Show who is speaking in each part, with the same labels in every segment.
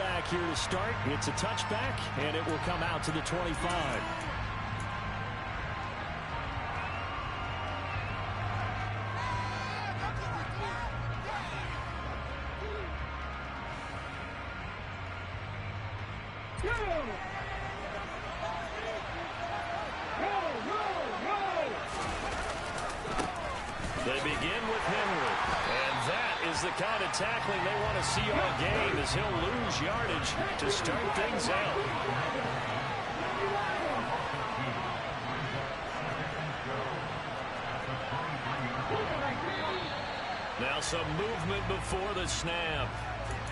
Speaker 1: back here to start. It's a touchback, and it will come out to the 25. They begin with Henry, and that is the kind of tackling they want to see all game, as he'll lose yardage to start things out. Now some movement before the snap,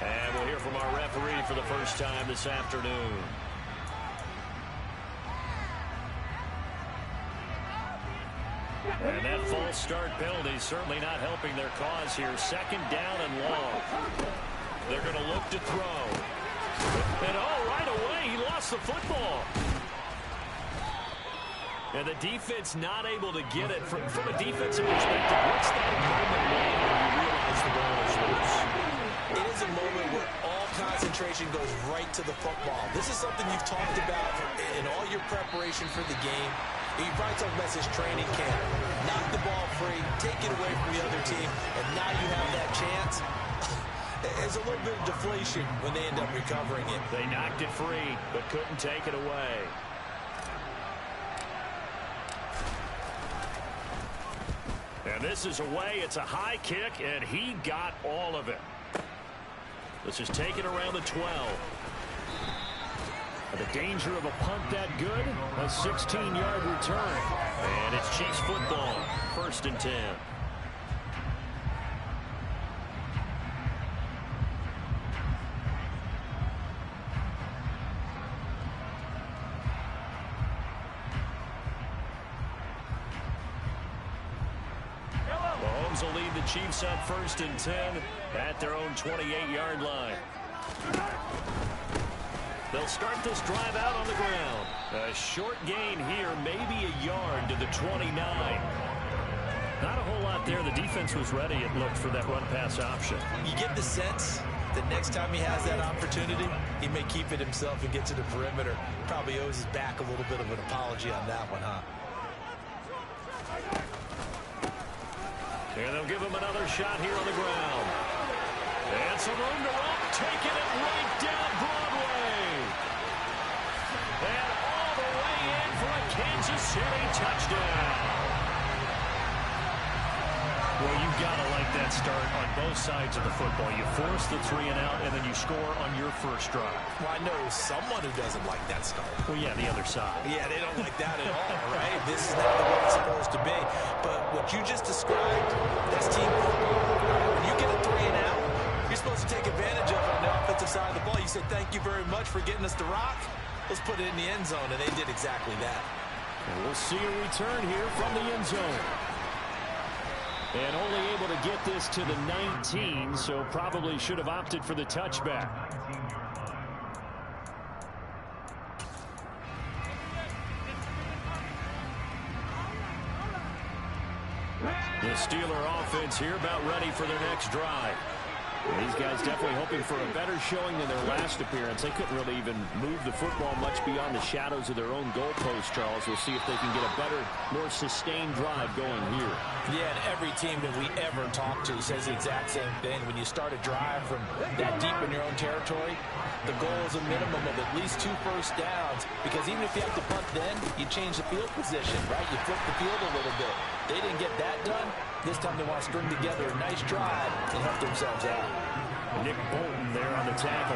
Speaker 1: and we'll hear from our referee for the first time this afternoon. And that false start penalty is certainly not helping their cause here. Second down and long. They're going to look to throw. And right away, he lost the football. And the defense not able to get it. From a defensive perspective, what's that moment when you realize the ball is loose?
Speaker 2: It is a moment where all concentration goes right to the football. This is something you've talked about in all your preparation for the game. You probably talked about this training camp. Knock the ball free, take it away from the other team, and now you have that chance. There's a little bit of deflation when they end up recovering it.
Speaker 1: They knocked it free, but couldn't take it away. And this is away. It's a high kick, and he got all of it. This is taken around the 12. The danger of a punt that good, a 16-yard return. And it's Chiefs football, 1st and 10. Mahomes will lead the Chiefs up 1st and 10 at their own 28-yard line. They'll start this drive out on the ground. A short gain here, maybe a yard to the 29. Not a whole lot there. The defense was ready, it looked, for that run-pass option.
Speaker 2: You get the sense that next time he has that opportunity, he may keep it himself and get to the perimeter. Probably owes his back a little bit of an apology on that one, huh?
Speaker 1: And they'll give him another shot here on the ground. And some room to run, taking it right down Broadway. And all the way in for a Kansas City touchdown. Well, you've got to like that start on both sides of the football. You force the 3 and out, and then you score on your first drive.
Speaker 2: Well, I know someone who doesn't like that start.
Speaker 1: Well, yeah, the other side.
Speaker 2: Yeah, they don't like that at all, right? This is not the way it's supposed to be. But what you just described, that's teamwork. When you get a 3 and out, you're supposed to take advantage of it on the offensive side of the ball. You said, thank you very much for getting us to rock. Let's put it in the end zone, and they did exactly that.
Speaker 1: And we'll see a return here from the end zone. And only able to get this to the 19, so probably should have opted for the touchback. The Steeler offense here about ready for their next drive. These guys definitely hoping for a better showing than their last appearance. They couldn't really even move the football much beyond the shadows of their own goalpost, Charles. We'll see if they can get a better, more sustained drive going here.
Speaker 2: Yeah, and every team that we ever talk to says the exact same thing. When you start a drive from that deep in your own territory, the goal is a minimum of at least 2 first downs, because even if you have to punt then, you change the field position, right? You flip the field a little bit. They didn't get that done. This time they want to string together a nice drive and help themselves out.
Speaker 1: Nick Bolton there on the tackle.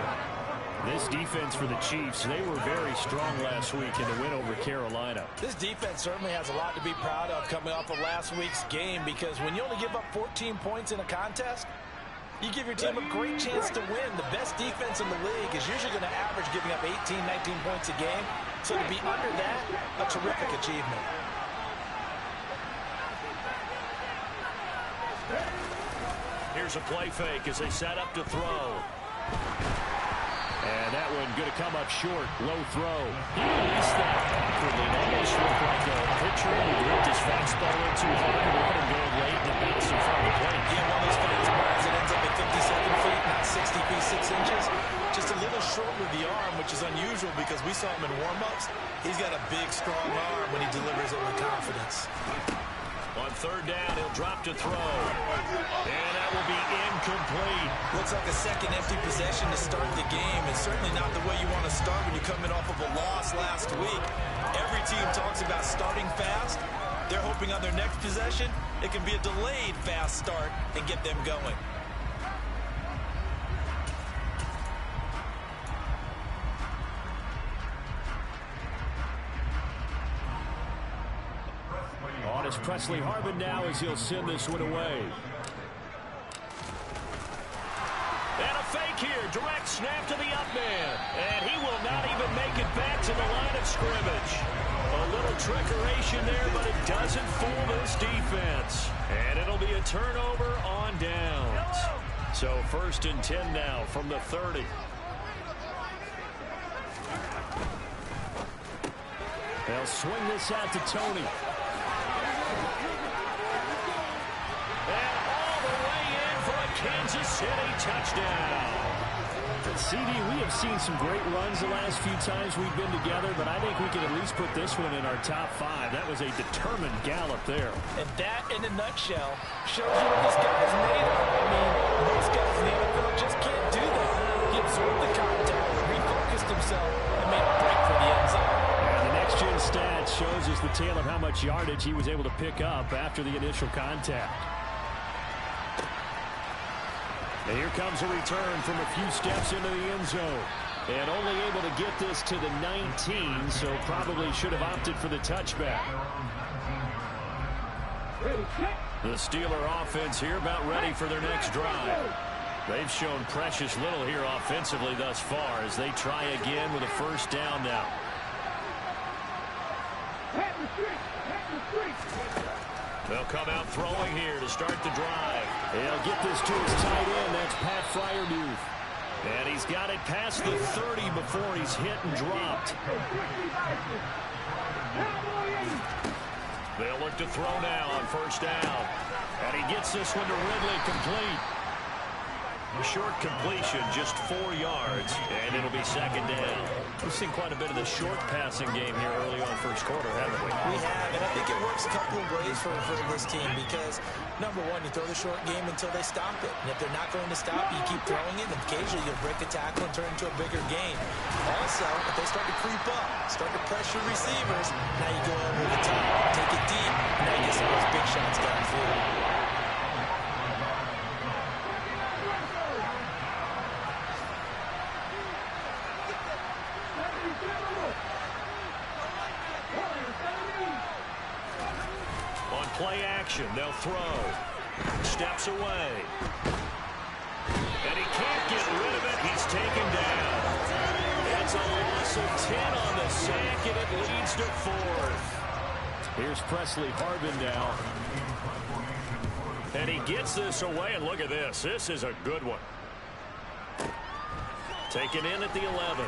Speaker 1: This defense for the Chiefs, they were very strong last week in the win over Carolina.
Speaker 2: This defense certainly has a lot to be proud of coming off of last week's game, because when you only give up 14 points in a contest, you give your team a great chance to win. The best defense in the league is usually going to average giving up 18, 19 points a game. So to be under that, a terrific achievement.
Speaker 1: Here's a play fake as they set up to throw. And that one going to come up short. Low throw. He released that awkwardly. It almost looked like a pitcher who ripped his fastball in too hard and let him go late and bounced in front of the plate.
Speaker 2: Yeah, one of those fastballs that ends up at 57 feet, not 60 feet, 6 inches. Just a little short with the arm, which is unusual because we saw him in warm-ups. He's got a big, strong arm when he delivers it with confidence.
Speaker 1: On third down, he'll drop to throw. And that will be incomplete.
Speaker 2: Looks like a second empty possession to start the game. It's certainly not the way you want to start when you're coming off of a loss last week. Every team talks about starting fast. They're hoping on their next possession, it can be a delayed fast start and get them going.
Speaker 1: On is Presley Harvin now as he'll send this one away. And a fake here. Direct snap to the up man. And he will not even make it back to the line of scrimmage. A little trickeration there, but it doesn't fool this defense. And it'll be a turnover on downs. So 1st and 10 now from the 30. They'll swing this out to Tony. And all the way in for a Kansas City touchdown. CD, we have seen some great runs the last few times we've been together, but I think we can at least put this one in our top 5. That was a determined gallop there.
Speaker 2: And that, in a nutshell, shows you what this guy's made of. I mean, most guys in the NFL just can't do that. He absorbed the contact, refocused himself, and made a break for the end zone.
Speaker 1: And the next-gen stats shows us the tale of how much yardage he was able to pick up after the initial contact. And here comes a return from a few steps into the end zone. And only able to get this to the 19, so probably should have opted for the touchback. The Steeler offense here about ready for their next drive. They've shown precious little here offensively thus far as they try again with a first down now. They'll come out throwing here to start the drive. They'll get this to his tight end. That's Pat Freiermuth. And he's got it past the 30 before he's hit and dropped. They'll look to throw now on first down. And he gets this one to Ridley complete. A short completion, just 4 yards, and it'll be second down. We've seen quite a bit of the short passing game here early on first quarter, haven't we?
Speaker 2: We have, and I think it works a couple of ways for this team because, number one, you throw the short game until they stop it. And if they're not going to stop, you keep throwing it, and occasionally you'll break a tackle and turn it into a bigger gain. Also, if they start to creep up, start to pressure receivers, now you go over the top, take it deep, and now you get some of those big shots downfield.
Speaker 1: Play action. They'll throw. Steps away. And he can't get rid of it. He's taken down. It's a loss of 10 on the sack, and it leads to 4th. Here's Presley Harvin now. And he gets this away, and look at this. This is a good one. Taken in at the 11.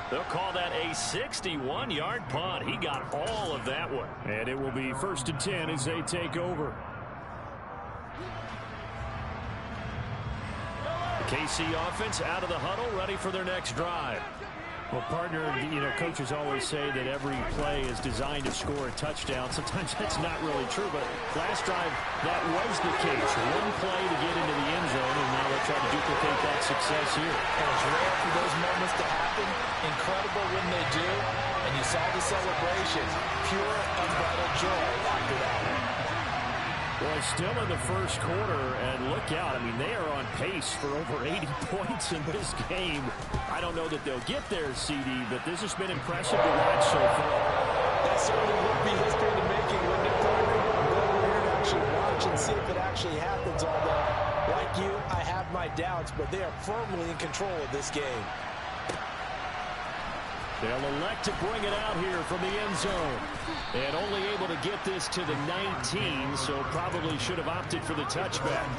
Speaker 1: They'll call that a 61-yard punt. He got all of that one. And it will be 1st and 10 as they take over. The KC offense out of the huddle, ready for their next drive. Well, partner, coaches always say that every play is designed to score a touchdown. Sometimes that's not really true, but last drive, that was the case. One play to get into the end zone, and now they'll try to duplicate that success here.
Speaker 2: And it's rare for those moments to happen. Incredible when they do. And you saw the celebration. Pure, unbridled joy after that one.
Speaker 1: Well, still in the first quarter, and look out. I mean, they are on pace for over 80 points in this game. I don't know that they'll get there, CD, but this has been impressive to watch so far.
Speaker 2: That certainly would be history to making, wouldn't it, partner? But we're here to actually watch and see if it actually happens, although, like you, I have my doubts, but they are firmly in control of this game.
Speaker 1: They'll elect to bring it out here from the end zone. And only able to get this to the 19, so probably should have opted for the touchback.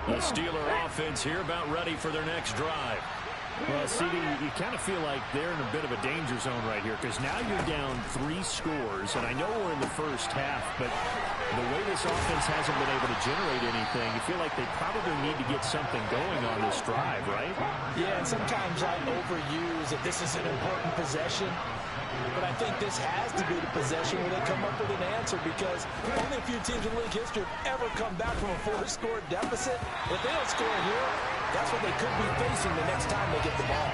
Speaker 1: The Steeler offense here about ready for their next drive. Well, CD, you kind of feel like they're in a bit of a danger zone right here because now you're down 3 scores, and I know we're in the first half, but the way this offense hasn't been able to generate anything, you feel like they probably need to get something going on this drive, right?
Speaker 2: Yeah, and sometimes I overuse that this is an important possession. But I think this has to be the possession where they come up with an answer because only a few teams in league history have ever come back from a 4-score deficit. If they don't score here, that's what they could be facing the next time they get the ball.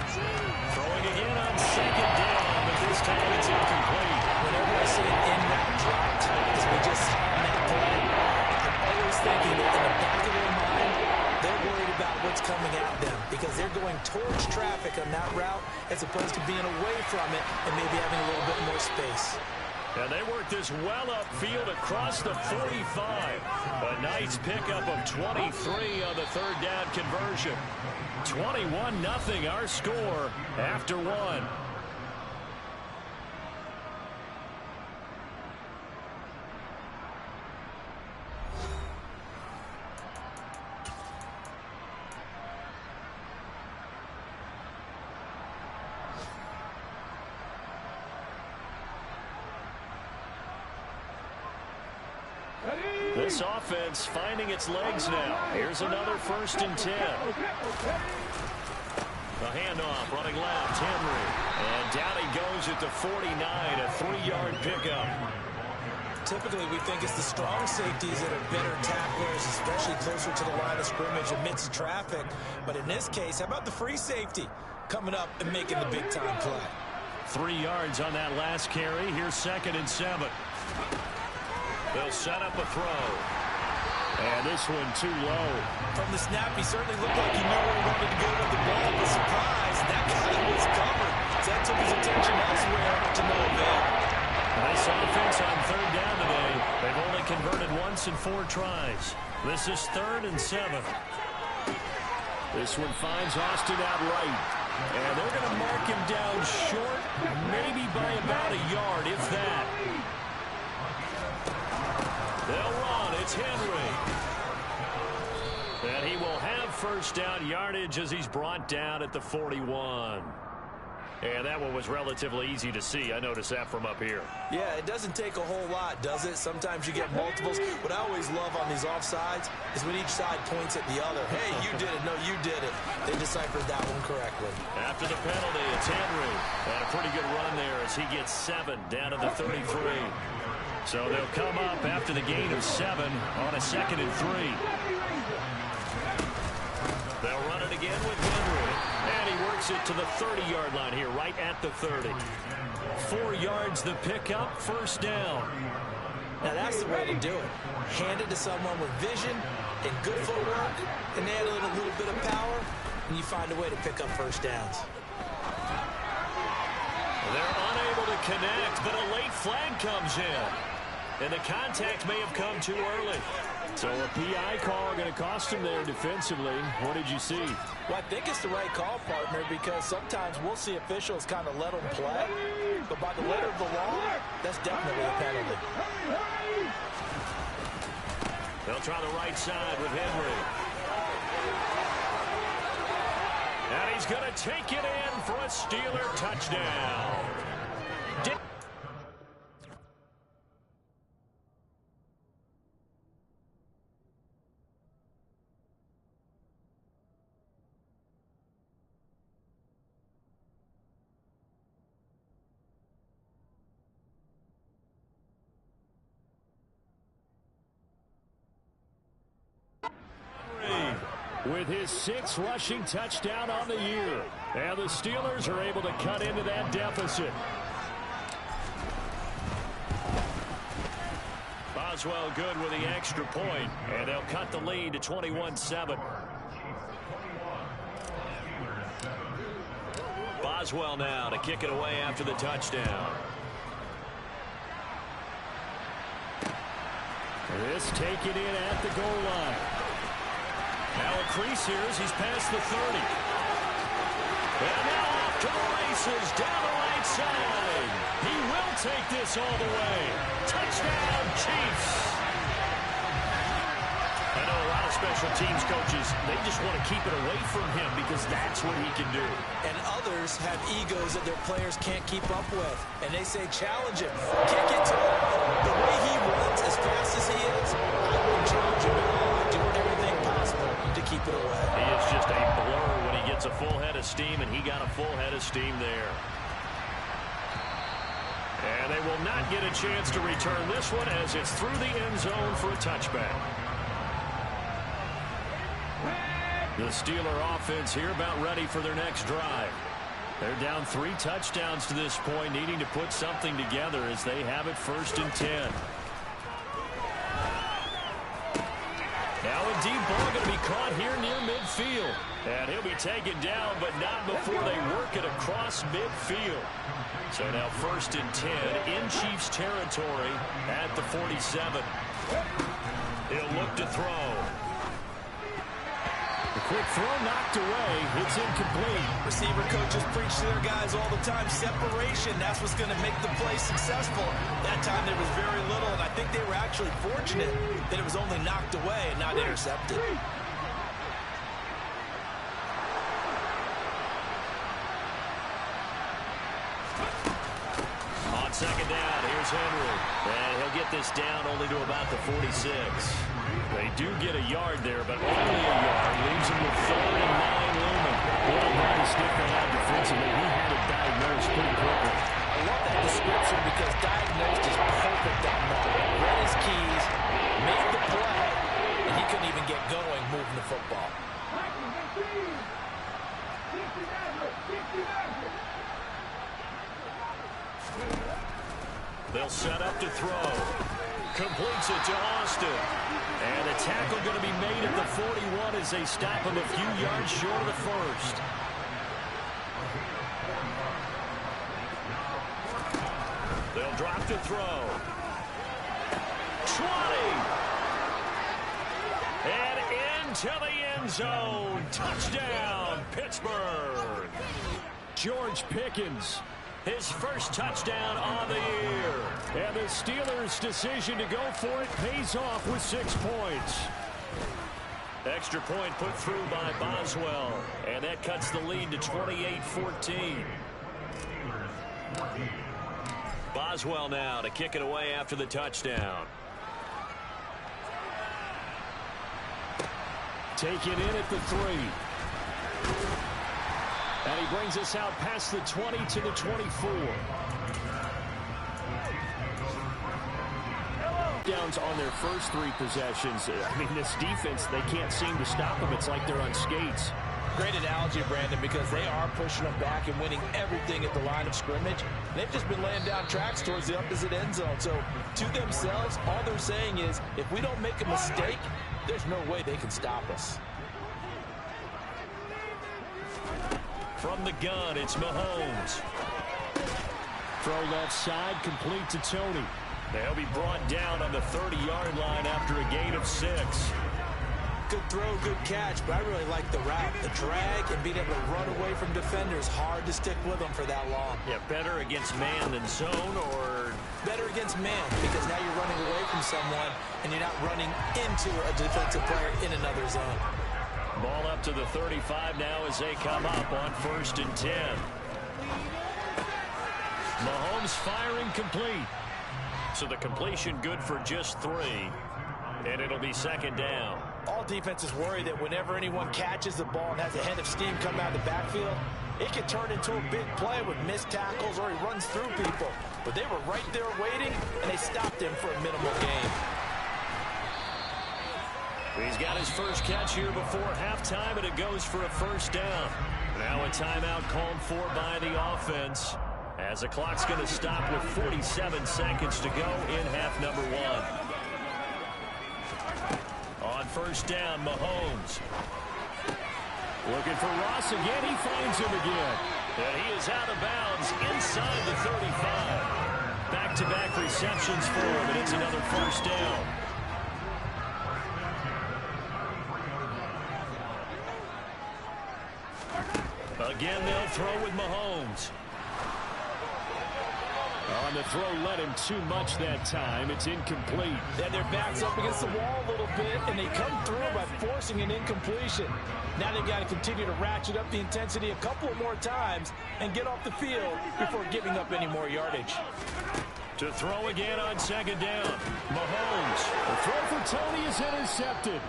Speaker 1: Throwing again on second down, but this time it's incomplete.
Speaker 2: Whenever I see an in-route drop, as we just saw on that play, I'm always thinking that in the back of their mind, they're worried about what's coming at them because they're going towards traffic on that route as opposed to being away from it and maybe having a little bit more space.
Speaker 1: And they work this well upfield across the 45. A nice pickup of 23 on the third down conversion. 21-0 our score after 1. This offense finding its legs now. Here's another 1st and 10. The handoff running left, Henry. And down he goes at the 49, a 3-yard pickup.
Speaker 2: Typically, we think it's the strong safeties that are better tacklers, especially closer to the line of scrimmage amidst traffic. But in this case, how about the free safety coming up and making the big-time play?
Speaker 1: 3 yards on that last carry. Here's 2nd and 7. They'll set up a throw. And this one too low.
Speaker 2: From the snap, he certainly looked like he knew where he wanted to go with the ball. But surprise, that guy was covered. So that took his attention elsewhere to no avail.
Speaker 1: Nice offense on 3rd down today. They've only converted once in 4 tries. This is 3rd and 7. This one finds Austin out right. And they're going to mark him down short, maybe by about a yard, if that. They'll run. It's Henry. And he will have 1st down yardage as he's brought down at the 41. And that one was relatively easy to see. I noticed that from up here.
Speaker 2: Yeah, it doesn't take a whole lot, does it? Sometimes you get multiples. What I always love on these offsides is when each side points at the other. Hey, you did it. No, you did it. They deciphered that one correctly.
Speaker 1: After the penalty, it's Henry. And a pretty good run there as he gets 7 down to the 33. So they'll come up after the gain of 7 on a 2nd and 3. They'll run it again with Henry. And he works it to the 30-yard line here, right at the 30. 4 yards the pickup, 1st down.
Speaker 2: Now that's the way to do it. Hand it to someone with vision and good footwork, and add a little bit of power, and you find a way to pick up 1st downs.
Speaker 1: They're unable to connect, but a late flag comes in. And the contact may have come too early. So a PI call going to cost him there defensively. What did you see?
Speaker 2: Well, I think it's the right call, partner, because sometimes we'll see officials kind of let them play. But by the letter of the law, that's definitely a penalty.
Speaker 1: They'll try the right side with Henry. And he's going to take it in for a Steeler touchdown. With his 6th rushing touchdown on the year. And the Steelers are able to cut into that deficit. Boswell good with the extra point. And they'll cut the lead to 21-7. Boswell now to kick it away after the touchdown. This taken in at the goal line. Now a crease here as he's past the 30. And now off to the races down the right side. He will take this all the way. Touchdown, Chiefs. I know a lot of special teams coaches, they just want to keep it away from him because that's what he can do.
Speaker 2: And others have egos that their players can't keep up with. And they say, challenge him. Kick it to him. The way he runs as fast as he is, I wouldn't challenge him at all. I'm doing everything possible to keep it away.
Speaker 1: He is just a blur when he gets a full head of steam, and he got a full head of steam there. And they will not get a chance to return this one as it's through the end zone for a touchback. The Steeler offense here about ready for their next drive. They're down 3 touchdowns to this point, needing to put something together as they have it 1st and 10. Now a deep ball going to be caught here near midfield. And he'll be taken down, but not before they work it across midfield. So now 1st and 10 in Chiefs territory at the 47. He'll look to throw. The quick throw knocked away. It's incomplete.
Speaker 2: Receiver coaches preach to their guys all the time. Separation, that's what's going to make the play successful. That time there was very little, and I think they were actually fortunate that it was only knocked away and not intercepted.
Speaker 1: On 2nd down, here's Henry. And he'll get this down only to about the 46. They do get a yard there, but only a yard. Leaves him with 3rd and 9 looming. What a mighty stick they had defensively. He had it diagnosed pretty quickly.
Speaker 2: I love that description because diagnosed is perfect on that. Read his keys, made the play, and he couldn't even get going moving the football.
Speaker 1: They'll set up to throw. Completes it to Austin. And the tackle going to be made at the 41 as they stop him a few yards short of the 1st. They'll drop to throw. 20. And into the end zone. Touchdown, Pittsburgh. George Pickens. His first touchdown on the year. And the Steelers' decision to go for it pays off with 6 points. Extra point put through by Boswell. And that cuts the lead to 28-14. Boswell now to kick it away after the touchdown. Take it in at the 3. And he brings us out past the 20 to the 24. Downs on their first 3 possessions. I mean, this defense, they can't seem to stop them. It's like they're on skates.
Speaker 2: Great analogy, Brandon, because they are pushing them back and winning everything at the line of scrimmage. They've just been laying down tracks towards the opposite end zone. So to themselves, all they're saying is, if we don't make a mistake, there's no way they can stop us.
Speaker 1: From the gun, it's Mahomes. Throw left side, complete to Tony. They'll be brought down on the 30-yard line after a gain of 6.
Speaker 2: Good throw, good catch, but I really like the route. The drag and being able to run away from defenders, hard to stick with them for that long.
Speaker 1: Yeah, better against man than zone, or
Speaker 2: better against man, because now you're running away from someone and you're not running into a defensive player in another zone.
Speaker 1: Ball up to the 35 now as they come up on 1st and 10. Mahomes firing complete. So the completion good for just 3. And it'll be 2nd down.
Speaker 2: All defenses worry that whenever anyone catches the ball and has a head of steam come out of the backfield, it can turn into a big play with missed tackles or he runs through people. But they were right there waiting, and they stopped him for a minimal gain.
Speaker 1: He's got his first catch here before halftime, and it goes for a 1st down. Now a timeout called for by the offense, as the clock's going to stop with 47 seconds to go in half number 1. On 1st down, Mahomes. Looking for Ross again. He finds him again. And he is out of bounds inside the 35. Back-to-back receptions for him, and it's another 1st down. Again, they'll throw with Mahomes. On the throw led him too much that time. It's incomplete.
Speaker 2: And their back's up against the wall a little bit, and they come through by forcing an incompletion. Now they've got to continue to ratchet up the intensity a couple of more times and get off the field before giving up any more yardage.
Speaker 1: To throw again on second down. Mahomes. The throw for Tony is intercepted.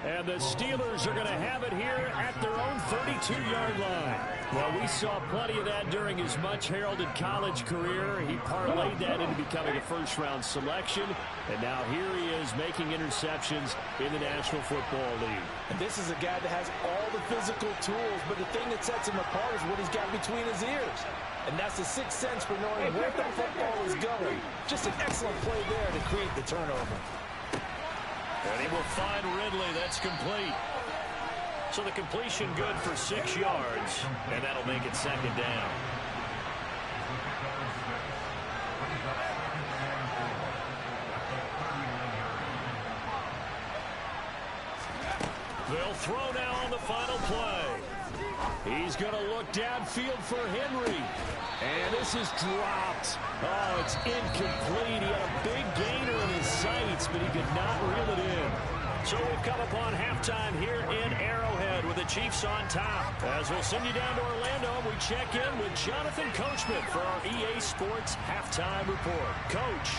Speaker 1: And the Steelers are going to have it here at their own 32-yard line. Well, we saw plenty of that during his much-heralded college career. He parlayed that into becoming a first-round selection. And now here he is making interceptions in the National Football League.
Speaker 2: And this is a guy that has all the physical tools, but the thing that sets him apart is what he's got between his ears. And that's the sixth sense for knowing where the football is going. Just an excellent play there to create the turnover.
Speaker 1: And he will find Ridley. That's complete. So the completion good for 6 yards, and that'll make it second down. They'll throw now on the final play. He's going to look downfield for Henry. And this is dropped. Oh, it's incomplete. He had a big gainer in his sights, but he could not reel it in. So we've come upon halftime here in Arrowhead with the Chiefs on top. As we'll send you down to Orlando, we check in with Jonathan Coachman for our EA Sports Halftime Report. Coach.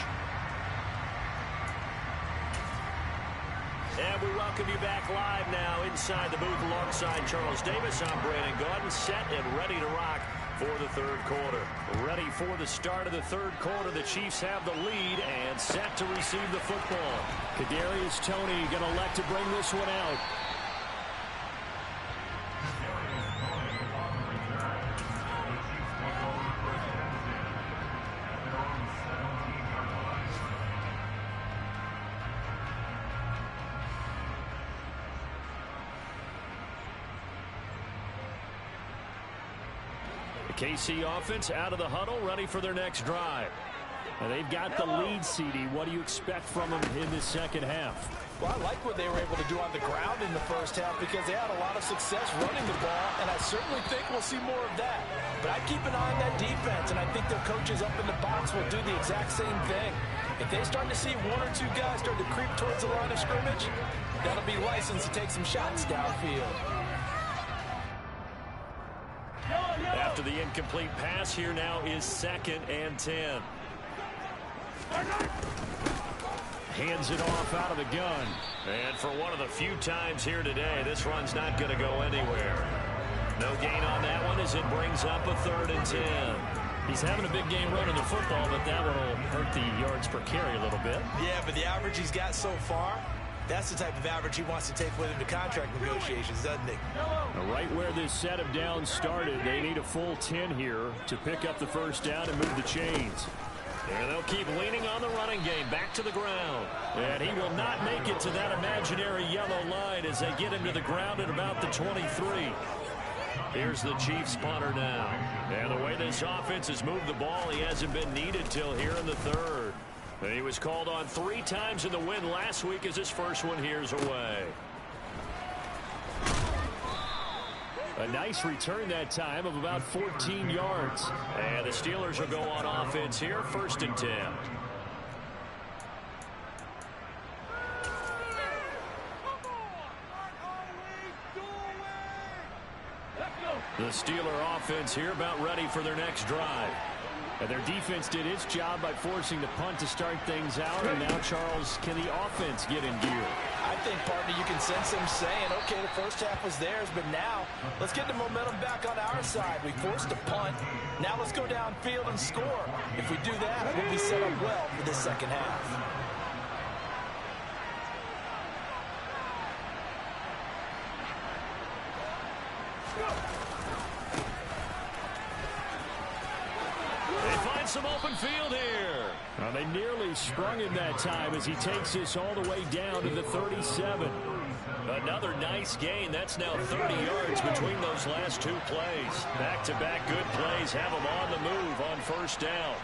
Speaker 1: And we welcome you back live now inside the booth alongside Charles Davis. I'm Brandon Gaudin, set and ready to rock for the third quarter. Ready for the start of the third quarter. The Chiefs have the lead and set to receive the football. Kadarius Toney going to elect to bring this one out. KC offense out of the huddle, ready for their next drive. And they've got the lead, CD. What do you expect from them in this second half?
Speaker 2: Well, I like what they were able to do on the ground in the first half because they had a lot of success running the ball, and I certainly think we'll see more of that. But I keep an eye on that defense, and I think their coaches up in the box will do the exact same thing. If they start to see one or two guys start to creep towards the line of scrimmage, that'll be license to take some shots downfield.
Speaker 1: After the incomplete pass, here now is 2nd and 10. Hands it off out of the gun. And for one of the few times here today, this run's not going to go anywhere. No gain on that one as it brings up a 3rd and 10. He's having a big game running the football, but that one will hurt the yards per carry a little bit.
Speaker 2: Yeah, but the average he's got so far, that's the type of average he wants to take with him to contract negotiations, doesn't he?
Speaker 1: Right where this set of downs started, they need a full 10 here to pick up the first down and move the chains. And they'll keep leaning on the running game back to the ground. And he will not make it to that imaginary yellow line as they get him to the ground at about the 23. Here's the Chiefs punter now. And the way this offense has moved the ball, he hasn't been needed till here in the third. He was called on 3 times in the win last week as his first one here's away. A nice return that time of about 14 yards. And the Steelers will go on offense here, 1st and 10. The Steeler offense here about ready for their next drive. And their defense did its job by forcing the punt to start things out. And now, Charles, can the offense get in gear?
Speaker 2: I think, partner, you can sense him saying, okay, the first half was theirs, but now let's get the momentum back on our side. We forced a punt. Now let's go downfield and score. If we do that, we'll be set up well for the second half. Some open field here. Well, they nearly sprung him that time as he takes this all the way down to the 37. Another nice gain. That's now 30 yards between those last 2 plays. Back-to-back good plays have him on the move on first down.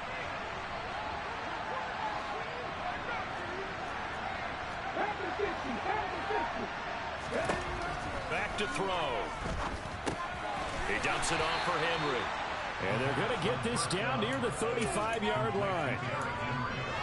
Speaker 2: Back to throw. He dumps it off for Henry.
Speaker 1: And they're going to get this down near the 35-yard line.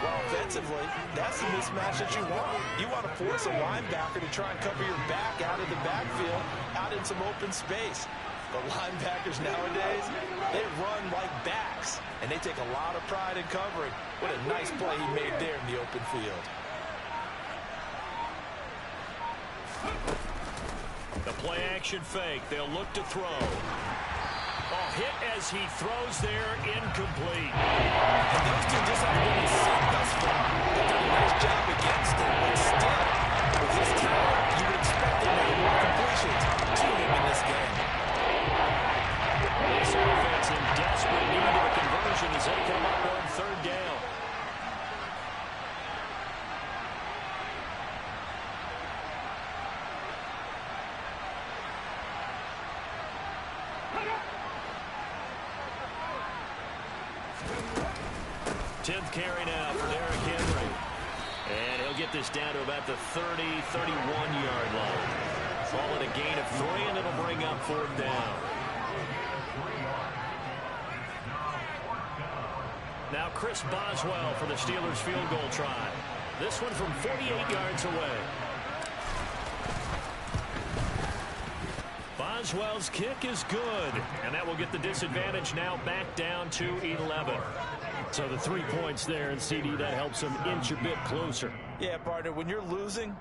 Speaker 2: Well, offensively, that's the mismatch that you want. You want to force a linebacker to try and cover your back out of the backfield, out in some open space. The linebackers nowadays, they run like backs, and they take a lot of pride in covering. What a nice play he made there in the open field.
Speaker 1: The play-action fake. They'll look to throw. Oh, hit as he throws there, incomplete.
Speaker 2: And those two just haven't really seen thus far. They've done a nice job against it, but still, with his talent, you would expect there to be more completions to him in this game.
Speaker 1: This offense in desperate need of a conversion as they come up on third down. Tenth carry now for Derrick Henry. And he'll get this down to about the 30, 31-yard line. Call it a gain of 3, and it'll bring up fourth down. Now Chris Boswell for the Steelers field goal try. This one from 48 yards away. Boswell's kick is good, and that will get the disadvantage now back down to 11. So the 3 points there, and CD, that helps them inch a bit closer.
Speaker 2: Yeah, partner, when you're losing,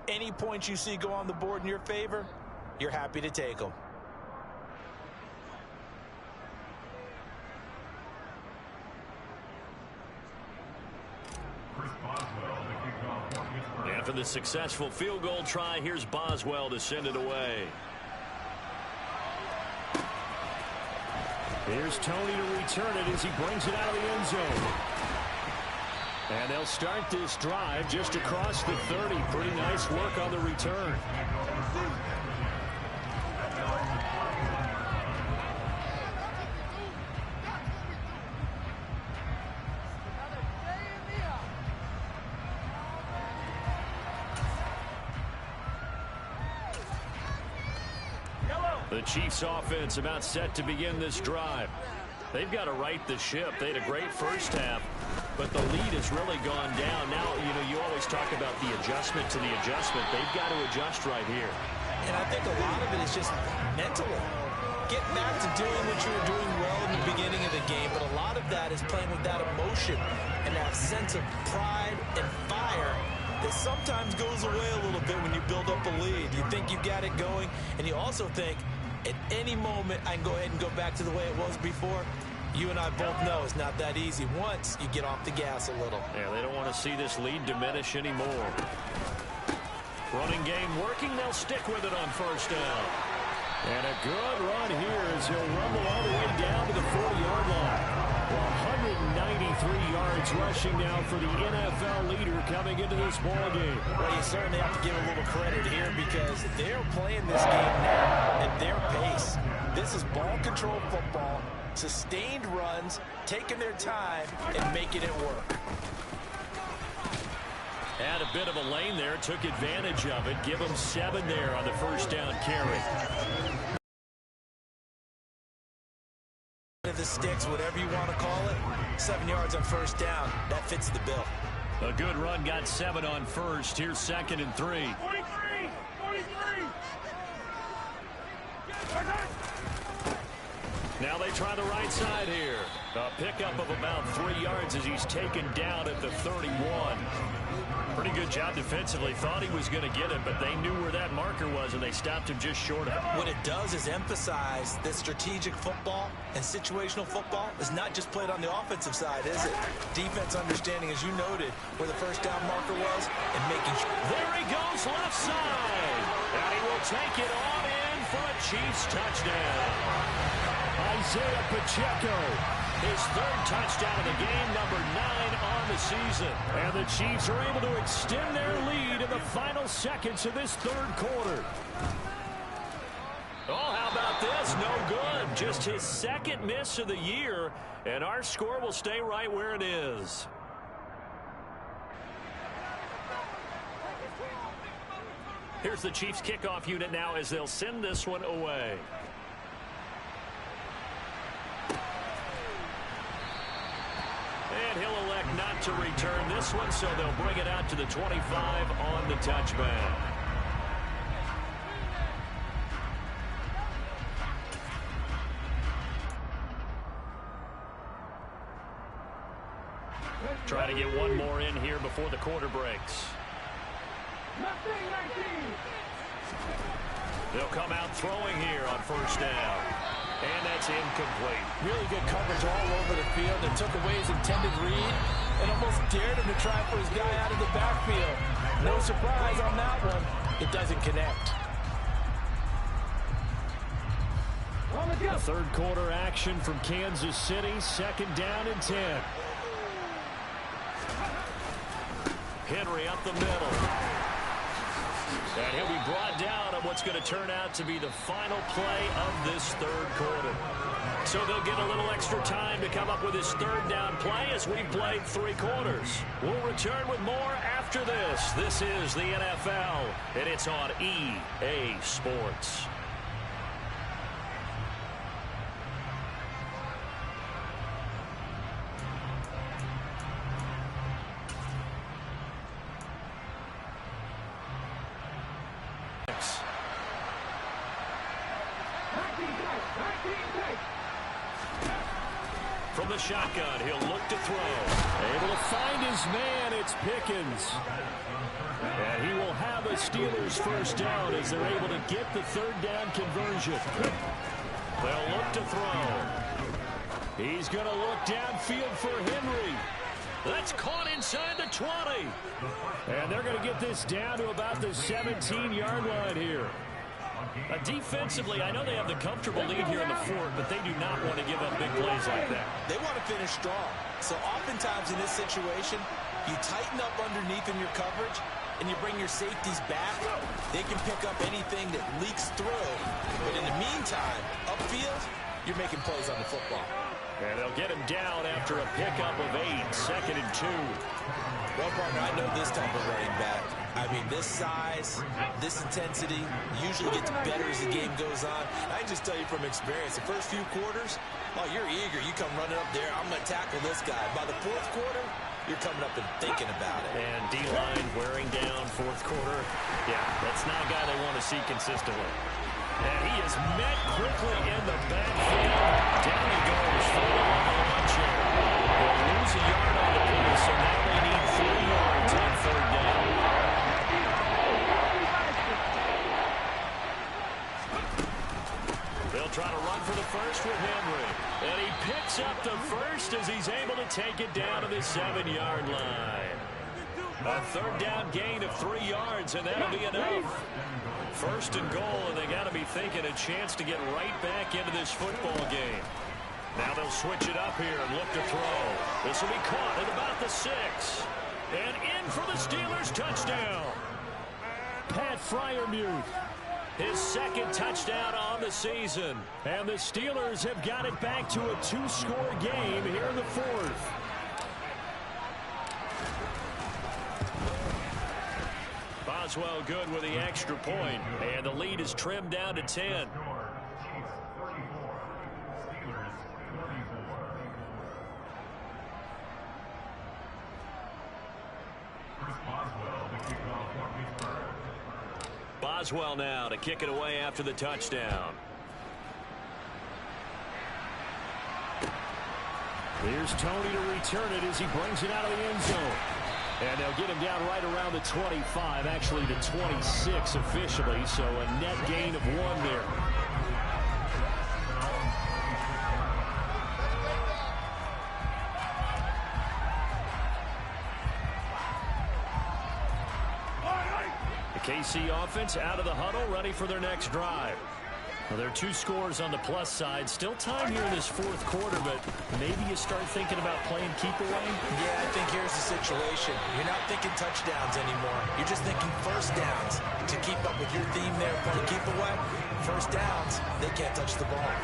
Speaker 2: any points you see go on the board in your favor, you're happy to take them.
Speaker 1: After the successful field goal try, here's Boswell to send it away. Here's Tony to return it as he brings it out of the end zone. And they'll start this drive just across the 30. Pretty nice work on the return. The Chiefs offense about set to begin this drive. They've got to right the ship. They had a great first half, but the lead has really gone down. Now, you always talk about the adjustment to the adjustment. They've got to adjust right here.
Speaker 2: And I think a lot of it is just mentally. Get back to doing what you were doing well in the beginning of the game, but a lot of that is playing with that emotion and that sense of pride and fire that sometimes goes away a little bit when you build up a lead. You think you've got it going, and you also think, at any moment, I can go ahead and go back to the way it was before. You and I both know it's not that easy once you get off the gas a little.
Speaker 1: Yeah, they don't want to see this lead diminish anymore. Running game working. They'll stick with it on first down. And a good run here as he'll rumble all the way down to the 40-yard line. 193 yards rushing now for the NFL leader coming into this ballgame.
Speaker 2: Well, you certainly have to give a little credit here because they're playing this game now at their pace. This is ball control football, sustained runs, taking their time, and making it work.
Speaker 1: Had a bit of a lane there, took advantage of it. Give them 7 there on the first down carry.
Speaker 2: The sticks, whatever you want to call it, 7 yards on first down. That fits the bill.
Speaker 1: A good run, got 7 on first. Here's 2nd and 3. 43! Now they try the right side here. A pickup of about 3 yards as he's taken down at the 31. Pretty good job defensively. Thought he was going to get it, but they knew where that marker was, and they stopped him just short of it.
Speaker 2: What it does is emphasize that strategic football and situational football is not just played on the offensive side, is it? Defense understanding, as you noted, where the first down marker was and making sure.
Speaker 1: There he goes, left side. And he will take it on in for a Chiefs touchdown. Isaiah Pacheco, his 3rd touchdown of the game, number 9 on the season. And the Chiefs are able to extend their lead in the final seconds of this 3rd quarter. Oh, how about this? No good. Just his 2nd miss of the year, and our score will stay right where it is. Here's the Chiefs kickoff unit now as they'll send this one away. And he'll elect not to return this one, so they'll bring it out to the 25 on the touchback. Try to get one more in here before the quarter breaks. They'll come out throwing here on first down. And that's incomplete.
Speaker 2: Really good coverage all over the field. It took away his intended read and almost dared him to try for his guy out of the backfield. No surprise on that one. It doesn't connect.
Speaker 1: A third quarter action from Kansas City. Second down and 10. Henry up the middle. And he'll be brought down on what's going to turn out to be the final play of this third quarter. So they'll get a little extra time to come up with his third down play as we played 3 quarters. We'll return with more after this. This is the NFL, and it's on EA Sports. From the shotgun, he'll look to throw. Able to find his man, it's Pickens. And he will have a Steelers first down as they're able to get the third down conversion. They'll look to throw. He's going to look downfield for Henry. That's caught inside the 20. And they're going to get this down to about the 17-yard line here. Defensively, I know they have the comfortable lead here in the fourth, but they do not want to give up big plays like that.
Speaker 2: They want to finish strong. So oftentimes in this situation, you tighten up underneath in your coverage, and you bring your safeties back. They can pick up anything that leaks through. But in the meantime, upfield, you're making plays on the football.
Speaker 1: And they'll get him down after a pickup of 8, 2nd and 2.
Speaker 2: Well, partner, I know this type of running back. I mean, this size, this intensity usually gets better as the game goes on. I can just tell you from experience, the first few quarters, oh, you're eager. You come running up there, I'm going to tackle this guy. By the fourth quarter, you're coming up and thinking about it.
Speaker 1: And D-line wearing down fourth quarter. Yeah, that's not a guy they want to see consistently. And he is met quickly in the backfield. Down he goes for the launch here. They'll lose a yard on the play, so now they need 3 yards on third down. They'll try to run for the first with Henry. And he picks up the first as he's able to take it down to the 7-yard line. A third down gain of 3 yards, and that'll be enough. First and goal, and they got to be thinking a chance to get right back into this football game. Now they'll switch it up here and look to throw. This will be caught at about the 6. And in for the Steelers touchdown. Pat Freiermuth. His 2nd touchdown on the season. And the Steelers have got it back to a 2-score game here in the 4th. Boswell good with the extra point, and the lead is trimmed down to 10. Boswell now to kick it away after the touchdown. Here's Tony to return it as he brings it out of the end zone. And they'll get him down right around the 25, actually the 26 officially, so a net gain of 1 there. The KC offense out of the huddle, ready for their next drive. Well, there are 2 scores on the plus side. Still time here in this 4th quarter, but maybe you start thinking about playing keep away?
Speaker 2: Yeah, I think here's the situation. You're not thinking touchdowns anymore. You're just thinking first downs. To keep up with your theme there, playing keep away, first downs, they can't touch the ball.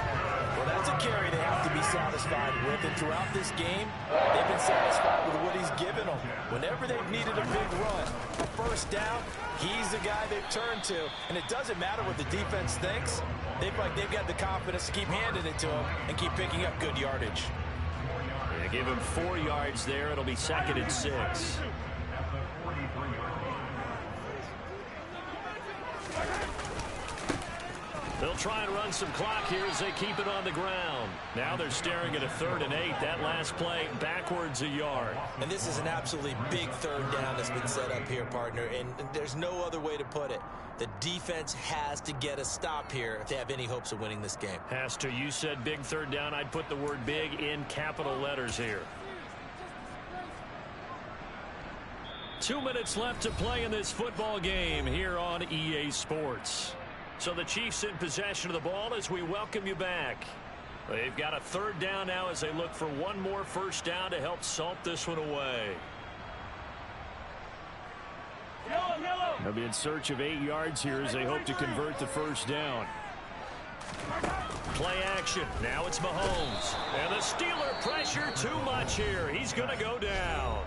Speaker 2: Well, that's a carry they have to be satisfied with, and throughout this game, they've been satisfied with what he's given them. Whenever they've needed a big run, a first down, he's the guy they've turned to. And it doesn't matter what the defense thinks. They've got the confidence to keep handing it to him and keep picking up good yardage.
Speaker 1: They give him 4 yards there. It'll be 2nd and 6. They'll try and run some clock here as they keep it on the ground. Now they're staring at a 3rd and 8. That last play backwards a yard.
Speaker 2: And this is an absolutely big 3rd down that's been set up here, partner. And there's no other way to put it. The defense has to get a stop here if they have any hopes of winning this game.
Speaker 1: Has to. You said big 3rd down. I'd put the word big in capital letters here. 2 minutes left to play in this football game here on EA Sports. So the Chiefs in possession of the ball as we welcome you back. They've got a 3rd down now as they look for one more 1st down to help salt this one away. They'll be in search of 8 yards here as they hope to convert the 1st down. Play action. Now it's Mahomes. And the Steeler pressure too much here. He's going to go down.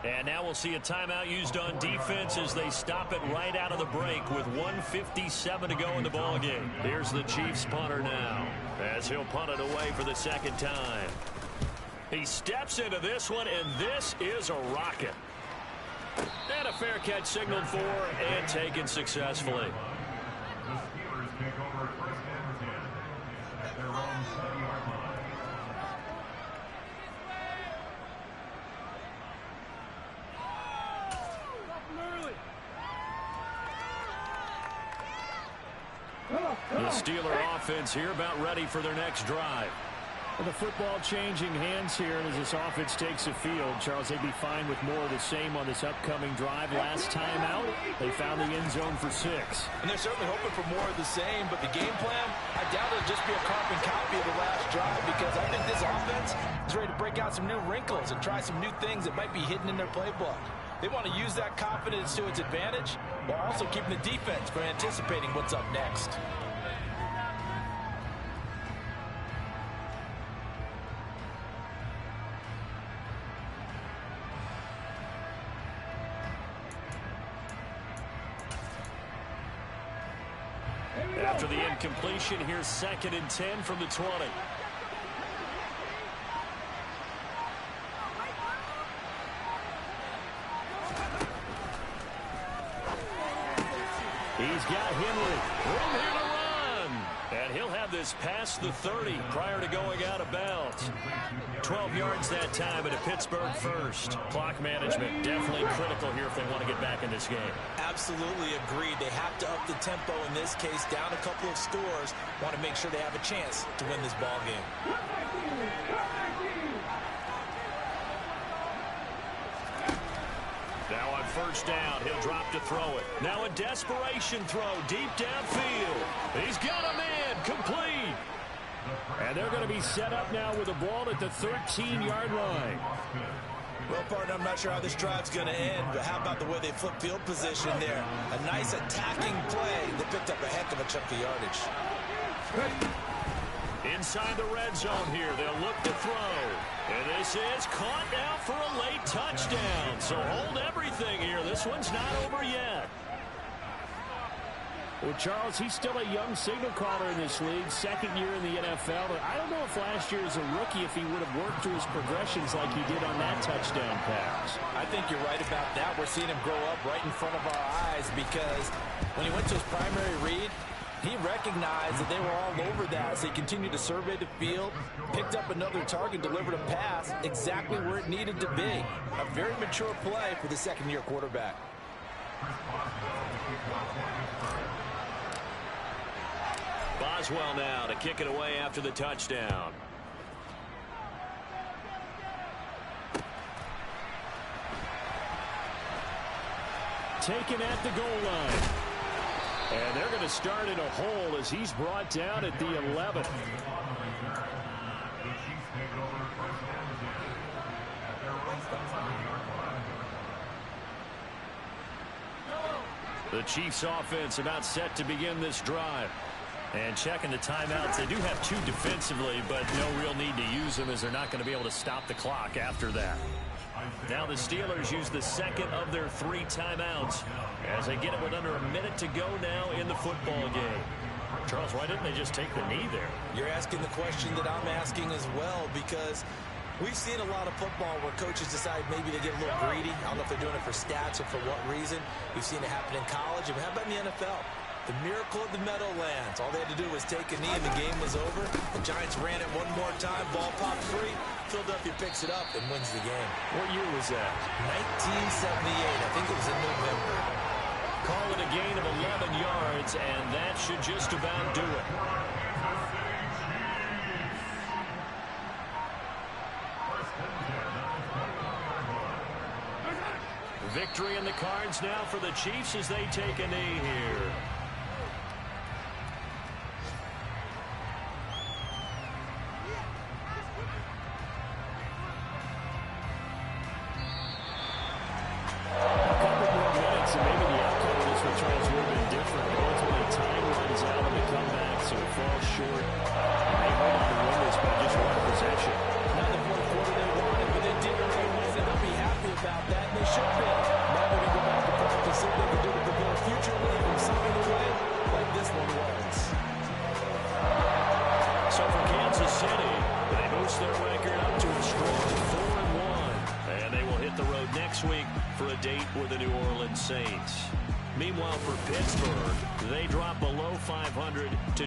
Speaker 1: And now we'll see a timeout used on defense as they stop it right out of the break with 1:57 to go in the ballgame. Here's the Chiefs punter now as he'll punt it away for the 2nd time. He steps into this one, and this is a rocket. And a fair catch signaled for and taken successfully.
Speaker 3: The Steelers take over 1st and 10 at their own 7-yard line.
Speaker 1: The Steeler offense here about ready for their next drive. Well, the football changing hands here as this offense takes the field. Charles, they'd be fine with more of the same on this upcoming drive. Last time out, they found the end zone for 6.
Speaker 2: And they're certainly hoping for more of the same, but the game plan, I doubt it'll just be a carbon copy of the last drive because I think this offense is ready to break out some new wrinkles and try some new things that might be hidden in their playbook. They want to use that confidence to its advantage while also keeping the defense from anticipating what's up next.
Speaker 1: After the incompletion, here's 2nd and 10 from the 20. He's got Henry. Room here to run. And he'll have this past the 30 prior to going out of bounds. 12 yards that time at a Pittsburgh 1st. Clock management definitely critical here if they want to get back in this game.
Speaker 2: Absolutely agreed. They have to up the tempo in this case, down a couple of scores. Want to make sure they have a chance to win this ball game.
Speaker 1: Now on 1st down, he'll drop to throw it. Now a desperation throw deep downfield. He's got a man complete. And they're going to be set up now with the ball at the 13-yard line.
Speaker 2: Well, partner, I'm not sure how this drive's going to end, but how about the way they flip field position there? A nice attacking play. They picked up a heck of a chunk of yardage.
Speaker 1: Inside the red zone here, they'll look to throw. And this is caught now for a late touchdown. So hold everything here. This one's not over yet. Well, Charles, he's still a young signal caller in this league, 2nd year in the NFL. But I don't know if last year as a rookie, if he would have worked through his progressions like he did on that touchdown pass.
Speaker 2: I think you're right about that. We're seeing him grow up right in front of our eyes because when he went to his primary read, he recognized that they were all over that as he continued to survey the field, picked up another target, delivered a pass exactly where it needed to be. A very mature play for the 2nd-year quarterback.
Speaker 1: Boswell now to kick it away after the touchdown. Taken at the goal line. And they're going to start in a hole as he's brought down at the 11th. The Chiefs offense about set to begin this drive. And checking the timeouts, they do have 2 defensively, but no real need to use them as they're not going to be able to stop the clock after that. Now the Steelers use the 2nd of their 3 timeouts as they get it with under a minute to go now in the football game. Charles, why didn't they just take the knee there?
Speaker 2: You're asking the question that I'm asking as well because We've seen a lot of football where coaches decide maybe they get a little greedy. I don't know if they're doing it for stats or for what reason. We've seen it happen in college. And how about in the NFL? The miracle of the Meadowlands. All they had to do was take a knee and the game was over. The Giants ran it one more time. Ball popped free. Philadelphia picks it up and wins the game.
Speaker 1: What year was that?
Speaker 2: 1978. I think it was in November.
Speaker 1: Call it a gain of 11 yards, and that should just about do it. Victory in the cards now for the Chiefs as they take a knee here. So for Kansas City, they boost their record up to a strong 4-1. And they will hit the road next week for a date with the New Orleans Saints. Meanwhile, for Pittsburgh, they drop below 500 to